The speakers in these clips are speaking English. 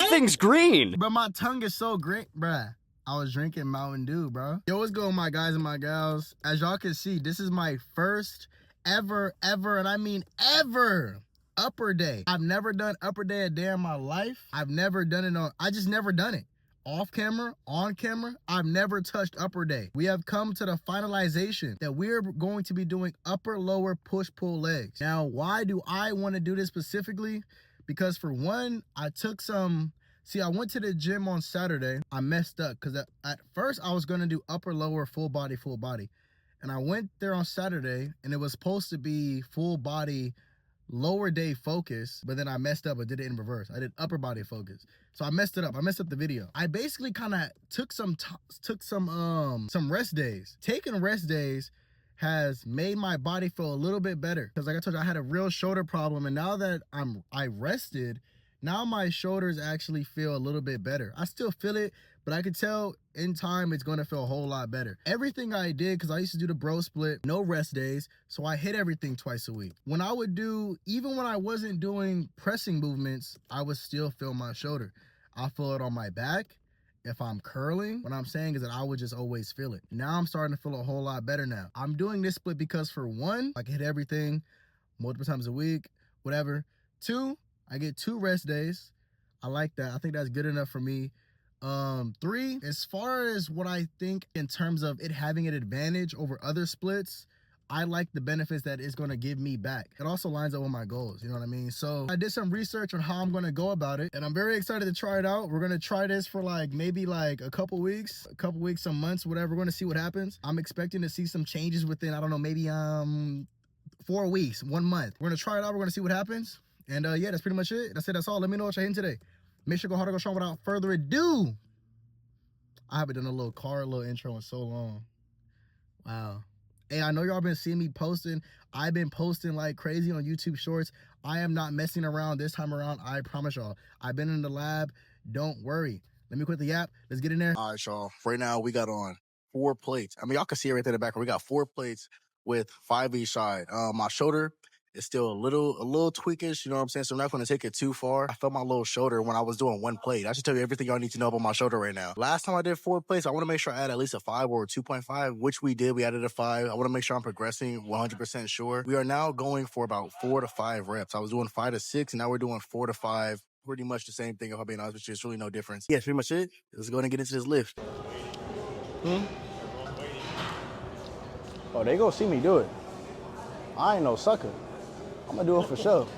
That thing's green. But my tongue is so green, bruh. I was drinking Mountain Dew, bro. Yo, what's going, my guys and my gals? As y'all can see, this is my first ever, and I mean ever, upper day. I've never done upper day a day in my life. I've never done it I just never done it. Off camera, on camera, I've never touched upper day. We have come to the finalization that we're going to be doing upper, lower, push, pull legs. Now, why do I want to do this specifically? Because for one, I took some... See, I went to the gym on Saturday. I messed up because at first I was going to do upper, lower, full body. And I went there on Saturday and it was supposed to be full body, lower day focus, but then I messed up. I did it in reverse. I did upper body focus. So I messed it up. I messed up the video. I basically kind of took some rest days. Taking rest days has made my body feel a little bit better. Because like I told you, I had a real shoulder problem. And now that I rested, now my shoulders actually feel a little bit better. I still feel it, but I could tell in time it's gonna feel a whole lot better. Everything I did, because I used to do the bro split, no rest days, so I hit everything twice a week. When I would do, even when I wasn't doing pressing movements, I would still feel my shoulder. I feel it on my back. If I'm curling, what I'm saying is that I would just always feel it. Now I'm starting to feel a whole lot better now. I'm doing this split because for one, I can hit everything multiple times a week, whatever. Two, I get 2 rest days. I like that. I think that's good enough for me. 3, as far as what I think in terms of it having an advantage over other splits, I like the benefits that it's going to give me back. It also lines up with my goals, you know what I mean? So I did some research on how I'm going to go about it, and I'm very excited to try it out. We're going to try this for maybe a couple weeks, some months, whatever. We're going to see what happens. I'm expecting to see some changes within, I don't know, maybe 4 weeks, 1 month. We're going to try it out. We're going to see what happens. And yeah, that's pretty much it. That's it. That's all. Let me know what you're hitting today. Make sure to go hard or go strong. Without further ado, I haven't done a little intro in so long. Wow. Hey, I know y'all been seeing me posting. I've been posting like crazy on YouTube Shorts. I am not messing around this time around. I promise y'all. I've been in the lab. Don't worry. Let me quit the yap. Let's get in there. All right, y'all. Right now, we got on 4 plates. I mean, y'all can see it right there in the background. We got 4 plates with 5 each side. My shoulder is still a little tweakish, you know what I'm saying? So I'm not going to take it too far. I felt my little shoulder when I was doing 1 plate. I should tell you everything y'all need to know about my shoulder right now. Last time I did 4 plates, I want to make sure I add at least a 5 or a 2.5, which we did. We added a 5. I want to make sure I'm progressing 100% sure. We are now going for about 4 to 5 reps. I was doing 5 to 6, and now we're doing 4 to 5. Pretty much the same thing, if I'm being honest with you. It's really no difference. Yeah, that's pretty much it. Let's go ahead and get into this lift. Oh, they gonna see me do it. I ain't no sucker. I'm gonna do it for sure.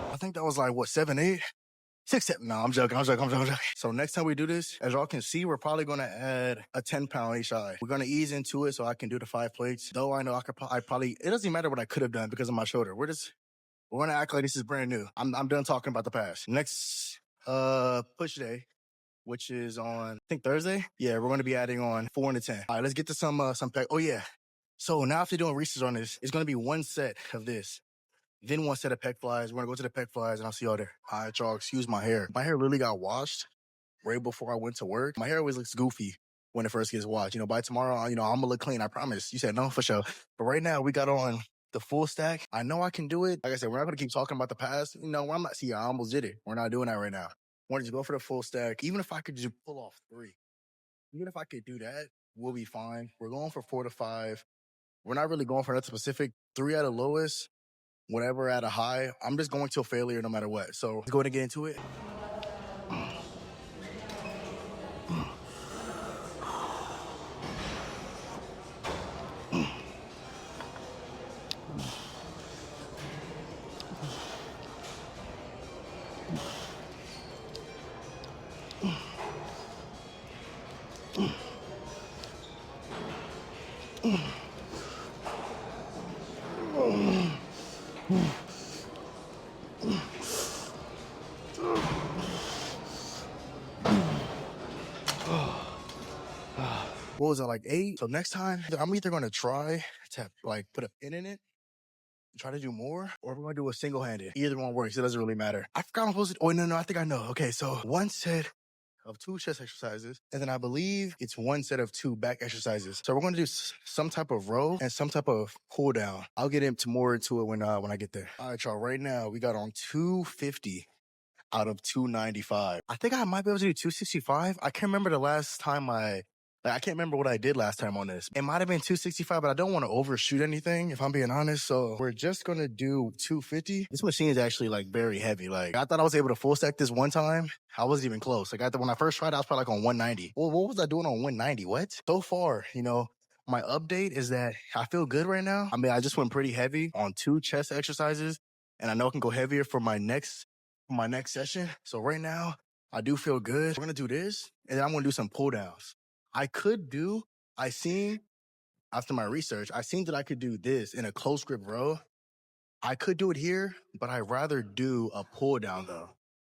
I think that was like, what, 7, 8? 6, 7. No, I'm joking. So next time we do this, as y'all can see, we're probably going to add a 10-pound each side. We're going to ease into it so I can do the 5 plates. Though I know I probably, it doesn't matter what I could have done because of my shoulder. We're going to act like this is brand new. I'm done talking about the past. Next push day, which is on, I think Thursday. Yeah, we're going to be adding on 4 and a 10. All right, let's get to some pec. Oh yeah. So now after doing research on this, it's going to be 1 set of this. Then 1 set of pec flies. We're going to go to the pec flies and I'll see y'all there. All right, y'all, excuse my hair. My hair literally got washed right before I went to work. My hair always looks goofy when it first gets washed. You know, by tomorrow, I'm going to look clean, I promise. You said no, for sure. But right now, we got on the full stack. I know I can do it. Like I said, we're not going to keep talking about the past. You know, I almost did it. We're not doing that right now. I want to just go for the full stack. Even if I could just pull off 3. Even if I could do that, we'll be fine. We're going for 4 to 5. We're not really going for that specific 3 at a lowest. Whenever at a high, I'm just going to a failure no matter what. So let's go ahead and get into it. what was it, like 8? So next time, I'm either gonna try to like put a pin in it, try to do more, or we're gonna do a single-handed. Either one works, it doesn't really matter. I forgot I'm supposed to, oh no, I think I know. Okay, so one set of 2 chest exercises, and then I believe it's 1 set of 2 back exercises. So we're gonna do some type of row and some type of pull down. I'll get more into it when I get there. All right, y'all, right now we got on 250 out of 295. I think I might be able to do 265. I can't remember the last time I can't remember what I did last time on this. It might have been 265, but I don't want to overshoot anything, if I'm being honest. So we're just going to do 250. This machine is actually like very heavy. Like I thought I was able to full stack this one time. I wasn't even close. Like when I first tried, I was probably like on 190. Well, what was I doing on 190? What? So far, my update is that I feel good right now. I mean, I just went pretty heavy on 2 chest exercises, and I know I can go heavier for my next session. So right now, I do feel good. We're going to do this, and then I'm going to do some pull downs. After my research, I seen that I could do this in a close grip row. I could do it here, but I'd rather do a pull down though.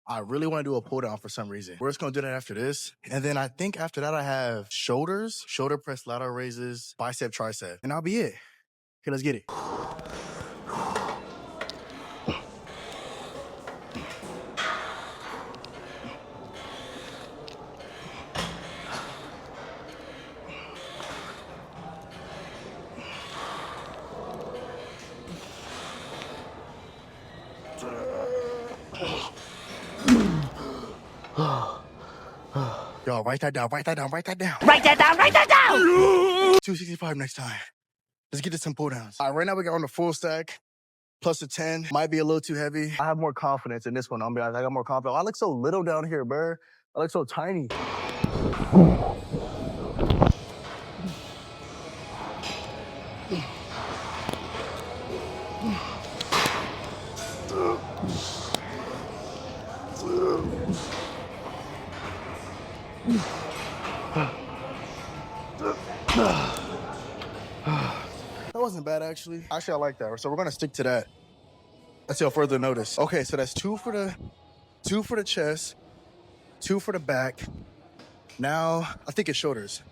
I really want to do a pull down for some reason. We're just going to do that after this. And then I think after that, I have shoulders, shoulder press, lateral raises, bicep, tricep, and that'll be it. Okay, let's get it. Yo, write that down. Write that down. 265 next time. Let's get to some pull downs. All right, right now we got on the full stack. Plus a 10. Might be a little too heavy. I have more confidence in this one. I got more confidence. I look so little down here, bro. I look so tiny. That wasn't bad, actually. Actually, I like that. So we're going to stick to that until further notice. Okay, so that's 2 for the chest, 2 for the back. Now, I think it's shoulders.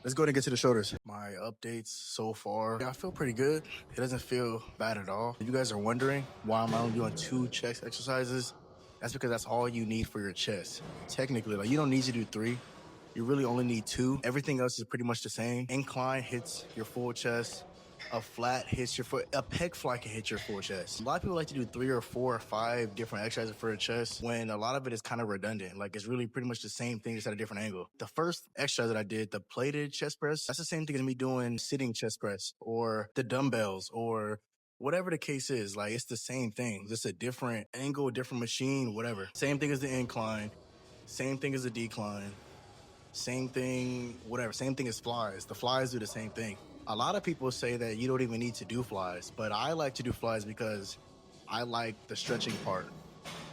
Let's go ahead and get to the shoulders. My updates so far, I feel pretty good. It doesn't feel bad at all. If you guys are wondering why I'm only doing 2 chest exercises, that's because that's all you need for your chest. Technically, like you don't need to do 3. You really only need 2. Everything else is pretty much the same. Incline hits your full chest. A flat hits your foot. A pec fly can hit your full chest. A lot of people like to do 3 or 4 or 5 different exercises for a chest when a lot of it is kind of redundant. Like it's really pretty much the same thing, just at a different angle. The first exercise that I did, the plated chest press, that's the same thing as me doing sitting chest press or the dumbbells or whatever the case is. Like it's the same thing, just a different angle, different machine, whatever. Same thing as the incline, same thing as the decline. Same thing, whatever. Same thing as flies. The flies do the same thing. A lot of people say that you don't even need to do flies, but I like to do flies because I like the stretching part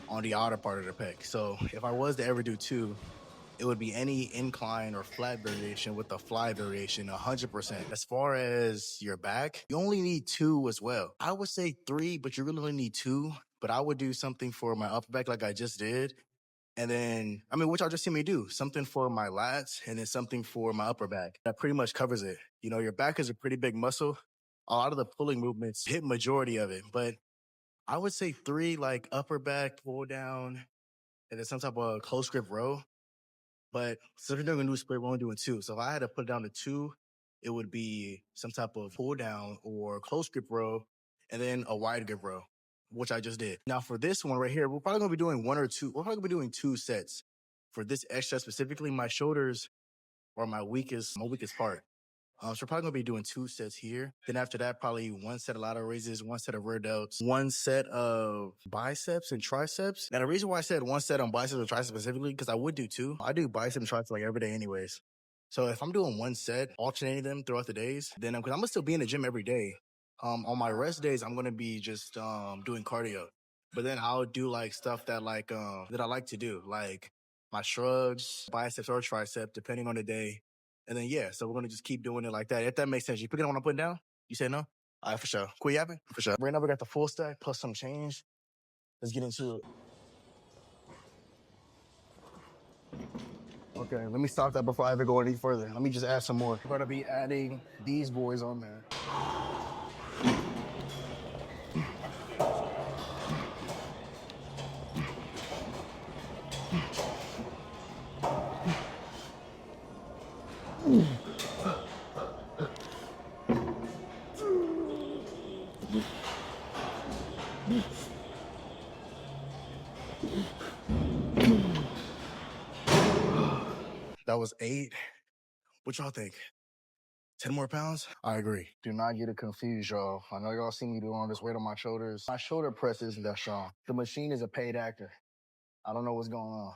on the outer part of the pec. So if I was to ever do 2, it would be any incline or flat variation with the fly variation, 100%. As far as your back, you only need 2 as well. I would say 3, but you really only need 2. But I would do something for my upper back like I just did. And then, what y'all just see me do, something for my lats and then something for my upper back. That pretty much covers it. Your back is a pretty big muscle. A lot of the pulling movements hit majority of it, but I would say 3, like upper back, pull down, and then some type of close grip row. But since we're doing a new split, we're only doing 2. So if I had to put it down to 2, it would be some type of pull down or close grip row, and then a wide grip row, which I just did. Now for this one right here, we're probably gonna be doing 1 or 2. We're probably gonna be doing 2 sets. For this exercise specifically, my shoulders are my weakest part. So we're probably gonna be doing 2 sets here. Then after that, probably 1 set of lateral raises, 1 set of rear delts, 1 set of biceps and triceps. Now the reason why I said 1 set on biceps and triceps specifically, because I would do 2. I do biceps and triceps like every day anyways. So if I'm doing 1 set, alternating them throughout the days, then because I'm gonna still be in the gym every day. On my rest days, I'm gonna be just doing cardio. But then I'll do like stuff that that I like to do, like my shrugs, biceps or tricep, depending on the day. And then so we're gonna just keep doing it like that. If that makes sense. You pick it up what I'm putting down? You say no? All right, for sure. Quit yapping? For sure. Right now we got the full stack plus some change. Let's get into it. Okay, let me stop that before I ever go any further. Let me just add some more. We're gonna be adding these boys on there. That was 8. What y'all think? 10 more pounds? I agree. Do not get it confused, y'all. I know y'all see me doing all this weight on my shoulders. My shoulder press isn't that strong. The machine is a paid actor. I don't know what's going on.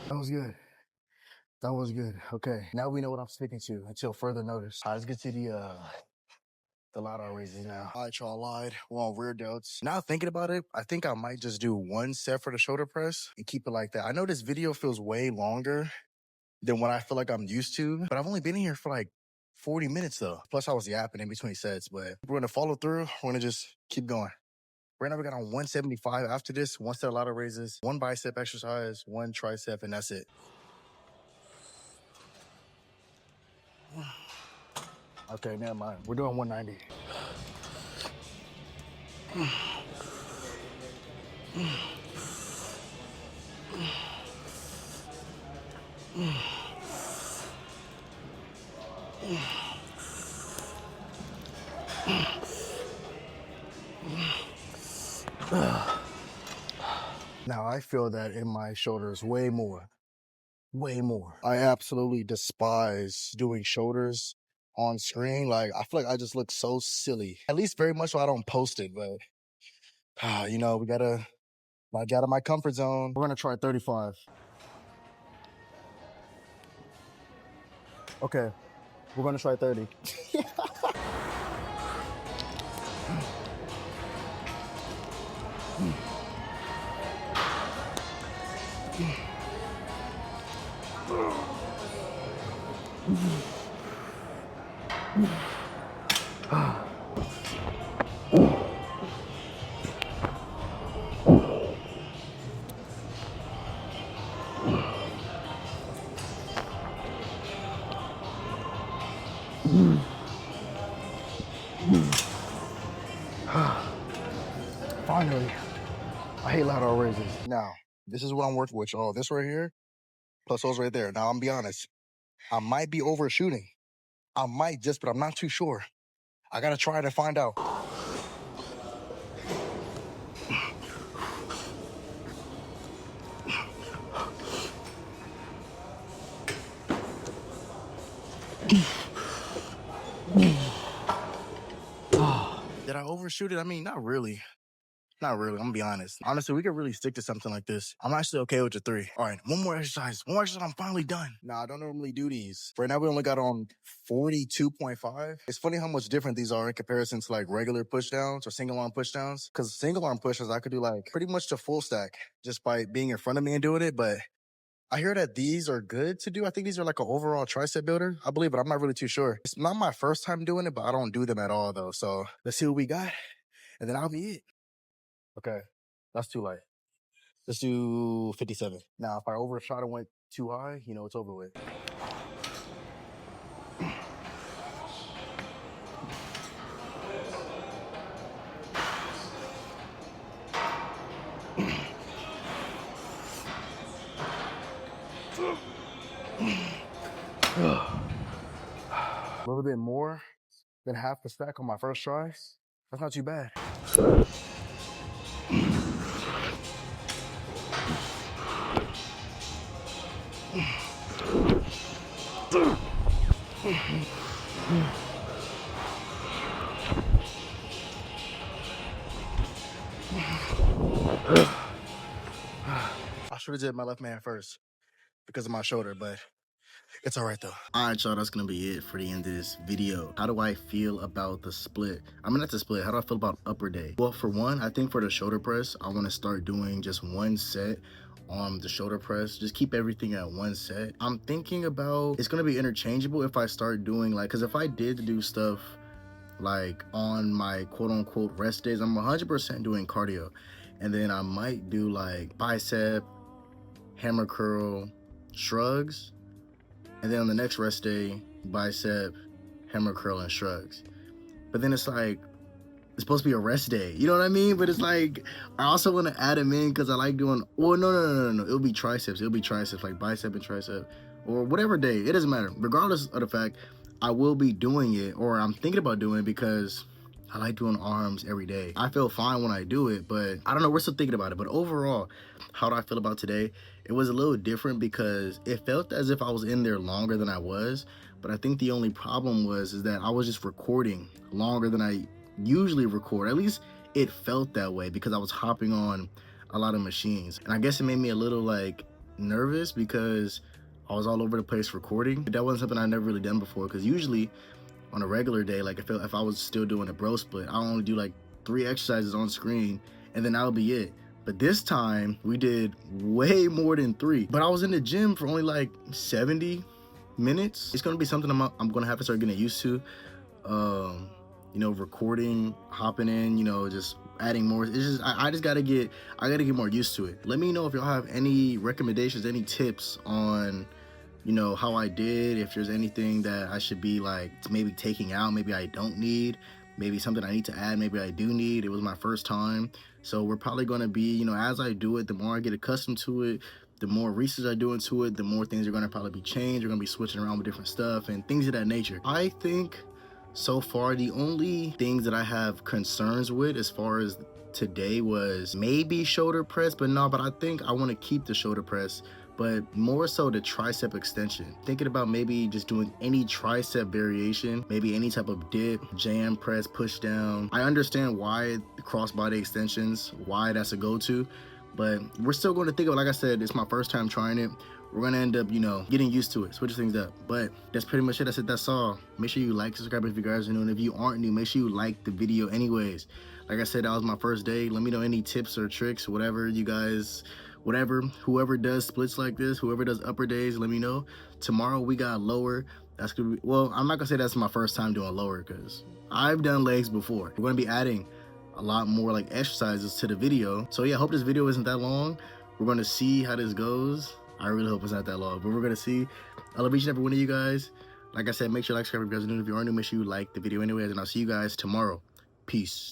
That was good. That was good. Okay, now we know what I'm sticking to until further notice. All right, let's get to the lateral raises now. All right, y'all, lied. We're on rear delts. Now thinking about it, I think I might just do 1 set for the shoulder press and keep it like that. I know this video feels way longer than what I feel like I'm used to, but I've only been in here for like 40 minutes though. Plus I was yapping in between sets, but we're gonna follow through. We're gonna just keep going. Right now we got on 175. After this, 1 set of lateral raises, 1 bicep exercise, 1 tricep, and that's it. Okay, never mind. We're doing 190. Now I feel that in my shoulders way more. Way more. I absolutely despise doing shoulders on screen. Like, I feel like I just look so silly. At least very much so I don't post it, but you know, we gotta get out of my comfort zone. We're gonna try 35. Okay, we're gonna try 30. Finally, I hate lateral raises. Now, this is what I'm working with, y'all. This right here, plus those right there. Now, I'm gonna be honest. I might be overshooting. I might just, but I'm not too sure. I gotta try to find out. Did I overshoot it? I mean, not really. Not really, I'm gonna be honest. Honestly, we could really stick to something like this. I'm actually okay with the 3. All right, one more exercise. One more exercise, I'm finally done. Nah, I don't normally do these. Right now, we only got on 42.5. It's funny how much different these are in comparison to like regular pushdowns or single arm pushdowns. Because single arm pushes, I could do like pretty much the full stack just by being in front of me and doing it. But I hear that these are good to do. I think these are like an overall tricep builder. I believe, but I'm not really too sure. It's not my first time doing it, but I don't do them at all though. So let's see what we got. And then I'll be it. Okay, that's too light. Let's do 57. Now, if I overshot and went too high, you know, it's over with. A little bit more than half the stack on my first try. That's not too bad. I should have did my left man first because of my shoulder, but it's all right though. All right, y'all, that's gonna be it for the end of this video. How do I feel about the split? I mean, not the split. How do I feel about upper day? Well, for one, I think for the shoulder press, I want to start doing just 1 set on the shoulder press. Just keep everything at one set. I'm thinking about, it's gonna be interchangeable if I start doing like, because if I did do stuff like on my quote unquote rest days, I'm 100% doing cardio. And then I might do like bicep, hammer curl, shrugs. And then on the next rest day, bicep, hammer curl, and shrugs. But then it's like, it's supposed to be a rest day. You know what I mean? But it's like, I also want to add them in because I like doing, well, no. It'll be triceps. It'll be triceps, like bicep and tricep, or whatever day. It doesn't matter. Regardless of the fact, I will be doing it, or I'm thinking about doing it because I like doing arms every day. I feel fine when I do it, but I don't know. We're still thinking about it. But overall, how do I feel about today? It was a little different because it felt as if I was in there longer than I was. But I think the only problem is that I was just recording longer than I usually record. At least it felt that way because I was hopping on a lot of machines. And I guess it made me a little like nervous because I was all over the place recording. That wasn't something I'd never really done before, because usually on a regular day, like if I was still doing a bro split, I only do like 3 exercises on screen and then that'll be it. But this time we did way more than 3. But I was in the gym for only like 70 minutes. It's gonna be something I'm gonna have to start getting used to. You know, recording, hopping in, you know, just adding more. It's just I gotta get more used to it. Let me know if y'all have any recommendations, any tips on, you know, how I did, if there's anything that I should be like maybe taking out, maybe I don't need, maybe something I need to add, maybe I do need. It was my first time. So we're probably gonna be, you know, as I do it, the more I get accustomed to it, the more research I do into it, the more things are gonna probably be changed. We're gonna be switching around with different stuff and things of that nature. I think so far the only things that I have concerns with as far as today was maybe shoulder press, but I think I want to keep the shoulder press, but more so the tricep extension. Thinking about maybe just doing any tricep variation, maybe any type of dip, jam press, push down. I understand why the crossbody extensions, why that's a go-to, but we're still going to think of it. Like I said, it's my first time trying it. We're gonna end up, you know, getting used to it, switching things up. But that's pretty much it. That's it. That's all. Make sure you like, subscribe if you guys are new, and if you aren't new, make sure you like the video anyways. Like I said, that was my first day. Let me know any tips or tricks, whatever you guys, whoever does splits like this, whoever does upper days, let me know. Tomorrow we got lower. That's gonna be, well, I'm not gonna say that's my first time doing lower because I've done legs before. We're gonna be adding a lot more like exercises to the video. So yeah, I hope this video isn't that long. We're gonna see how this goes. I really hope it's not that long, but we're gonna see. I love each and every one of you guys. Like I said, make sure you like, subscribe if you guys are new. If you aren't new, make sure you like the video anyways, and I'll see you guys tomorrow. Peace.